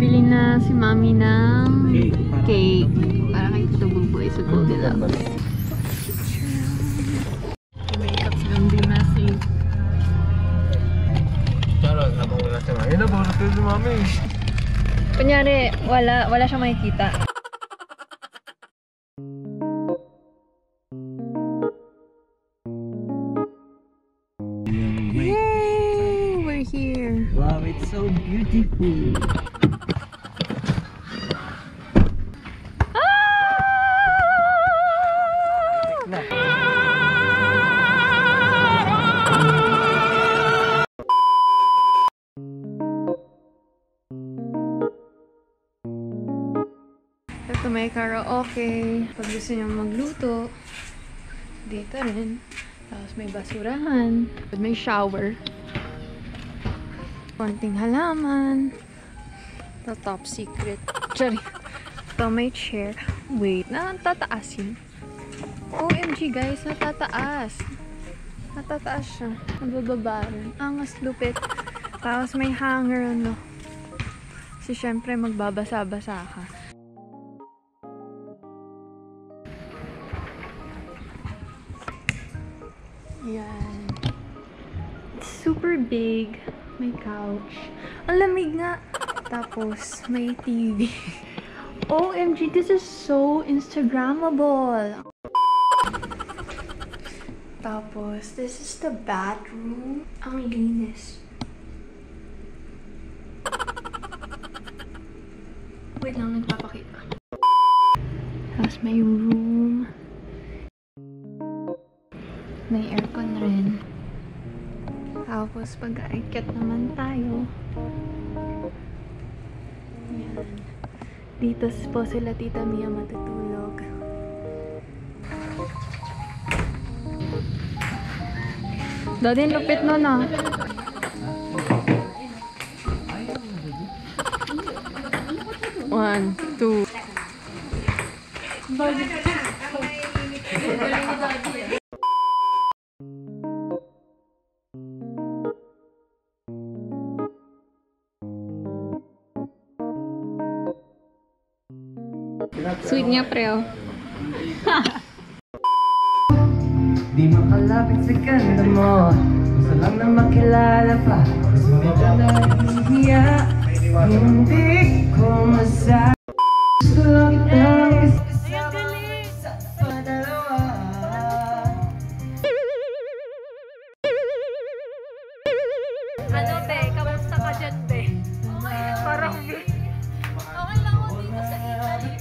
Bibili na si Mami ng cake. Para kay Tito Buboy sa Goldilocks. Makeup's gonna be messy. Charot, habang wala si Mami. Nabarat ko si Mami. Kunyari, wala siyang makikita. Yay! We're here. Wow, it's so beautiful. Ito may karaoke. Pag gusto niyo magluto, dito rin. Tapos may basurahan. May shower. Konting halaman. Ito top secret. Sorry. Ito may chair. Wait, natataas yun. OMG guys, natataas. Natataas siya. Nabababa rin. Angas lupit. Tapos may hanger ano. Kasi syempre magbabasa-basa ka. Yan. It's super big. May couch. Ang lamig nga. Tapos, may TV. OMG, this is so Instagrammable. Tapos, this is the bathroom. Ang linis. Wait lang, nagpapakita. Tapos, may room. May aircon rin. Tapos, pag-aakyat naman tayo. Yan. Dito po sila Tita Mia matutulog. Daddy, lupit nun ah. One, two. Sweet niya, preo. Di makalapit sa ganda mo. Gusto lang na makilala pa. Gusto medyo nahihiya. Hindi ko masabi. Gusto lang kitang isasama sa dalawa. Ano, be? Kamusta ka dyan, be? Parang, be. Okay lang ako dito sa Italy.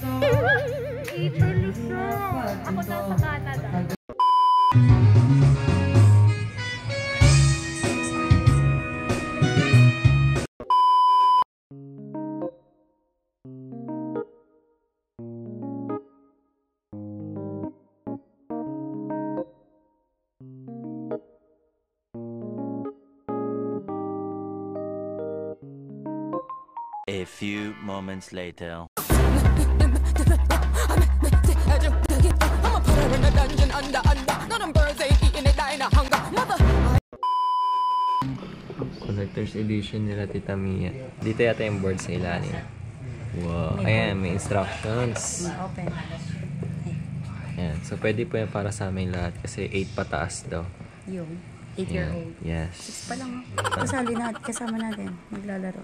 Italy siya. Ako nasa Canada. A few moments later. Collector's edition nila Tita Mia. Dito yata yung board sa ilalim. Wow. Ayan, may instructions. Open. Ayan. So, pwede po yan para sa amin lahat kasi 8 pataas daw. Yung 8-year-old. Yes. 6 pa lang. Kasali natin, kasama natin. Maglalaro.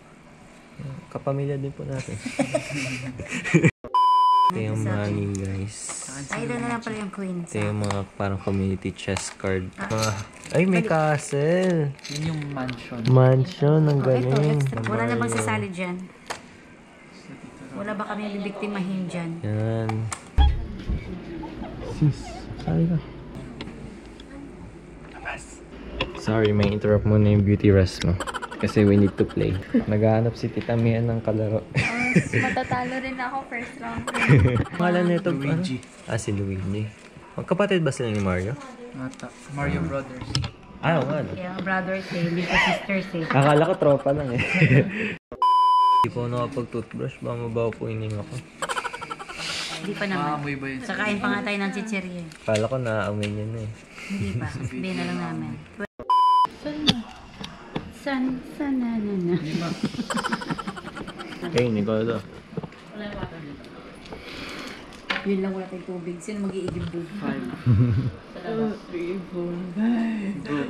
Kapamilya din po natin. Ito yung money, guys. Ay, ito na lang pala yung queen. Ito yung mga parang community chest card. Ay, may castle. Yun yung mansion. Mansion, ang Ito, galing. extra. Wala na bang sasali dyan? Wala ba kami bibiktimahin dyan? Yan. Sis, sali ka. Sorry, may interrupt muna yung beauty rest mo. Kasi we need to play. Naghahanap si Tita Mia ng kalaro. Matatalo rin ako first round. Pangalan nito, Luigi. Ano? Si Luigi. Magkapatid ba sila ni Mario? Mata. Mario Brothers. Oo nga. Yeah, brothers eh, hindi ko sisters eh. Akala ko tropa lang eh. Hindi po nakapag-toothbrush. Baka mabaho po ining ako. Hindi pa naman. Maamoy ba yun? Sakain pa nga tayo ng chichirya. Akala ko naaamoy niya na eh. Hindi pa. Sabihin na lang namin. Hey, Nicolo. Yun lang, wala tayong tubig. Sino mag-iigib doon? 5.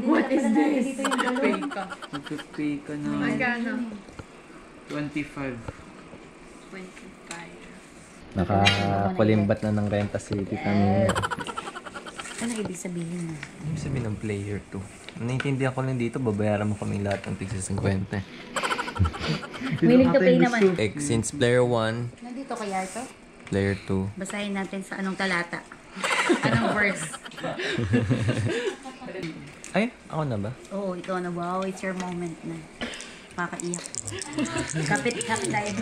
What is this? Dito yung Pay galon. ka. Mag-pay ka na. Magkano? 25. 25. Nakakulimbat na ng renta si Tita Mia. Ano ibig sabihin mo? Ano sabihin ng player 2? Naintindihan ko lang dito, babayaran mo kami lahat ng tigsa 50. Willing to pay naman. Since player 1, Nandito kaya ito? player 2. Basahin natin sa anong talata. Anong verse? Ay, ako na ba? Oo, ikaw na. Wow, it's your moment na. Makakaiyak. Kapit tayo.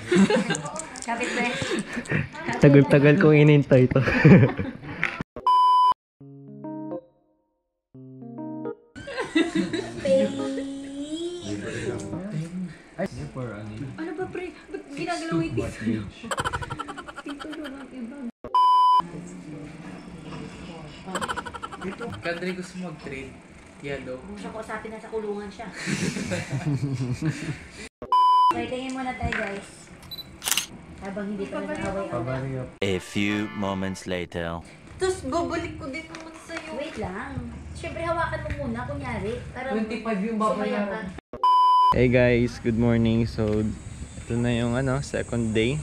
Kapit ba? Tagal-tagal kong inintay to. Ano ba, pre? Ba't ginagalaw ito? Kadri gusto mag-trade. Yellow. Kung siya kausapin na sa kulungan siya. Okay, tingin muna tayo, guys. Habang hindi pa nag-away-away. A few moments later. Tapos babalik ko din naman sa'yo. Wait lang. Siyempre, hawakan mo muna, kunyari. Para 25 yung babayaran. Hey guys, good morning. So, ito na yung second day.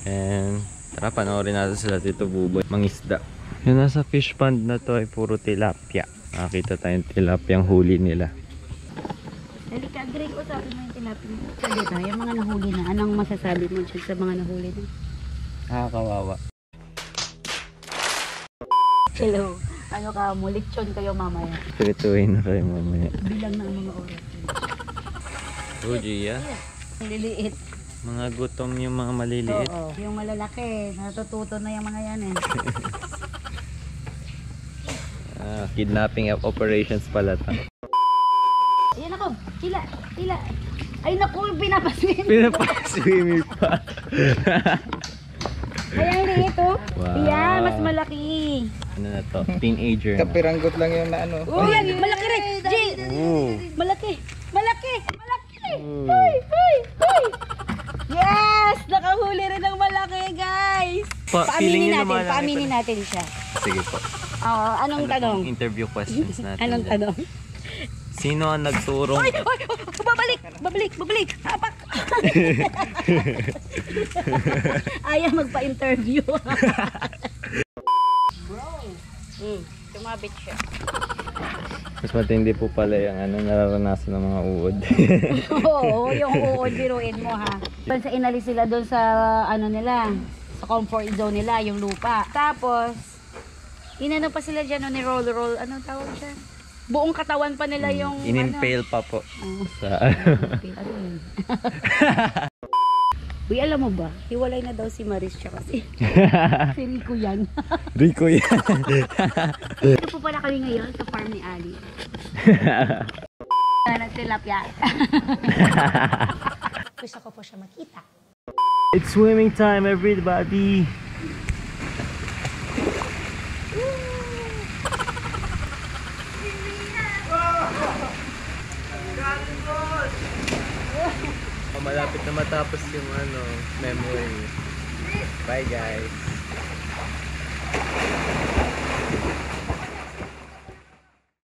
And tara, panoorin natin sila Tito Buboy mangisda. Yung nasa fish pond na to ay puro tilapia. Nakakita tayong tilapia ang huli nila. Halika, Greg, usapin mo yung tilapin mo. Sabi tayo, yung mga nahuli na. Anong masasabi mo dyan sa mga nahuli na? Nakakawawa. Hello. Ano ka mo? Lechon kayo mamaya. Pirituhin na kayo mamaya. Bilang na ang mga oras. Oh, Gia. Ang liliit. Mga gutom yung mga maliliit. Oo. Yung malalaki, natututo na yung mga yan eh. Kidnapping operations pala to. Ayan ako. Tila. Ay naku, pinapaswim. Pinapaswimming pa. Ayan, liit oh. Wow. Yan, mas malaki. Ano na to? Teenager na. Kapiranggot lang yung na ano. Oh, yan, malaki rin. Jay, Ooh. malaki. Ooh. Hoy. Yes! Nakahuli rin ng malaki, guys. Feeling nyo Paaminin natin siya. Sige po. Oo, anong tanong? Interview questions natin. Anong dyan. tanong? Sino ang nagturong? Ay, babalik. Apak. Ayaw magpa-interview. Bro. Tumabit siya. Mas matindi po pala yung nararanasan ng mga uod. Oo, yung uod, biruin mo ha. Sa inalis sila doon sa nila, sa comfort zone nila, yung lupa. Tapos, inano pa sila dyan, ni roll, anong tawag siya? Buong katawan pa nila yung In-impale pa po. Sa Ano yun? Uy, alam mo ba? Hiwalay na daw si Maris siya kasi. Si Rico yan. Rico yan. Ito po pala kami ngayon sa farm ni Ali. Nagtilapia. Gusto ko po siya makita. It's swimming time, everybody. Malapit na matapos yung memory. Bye guys.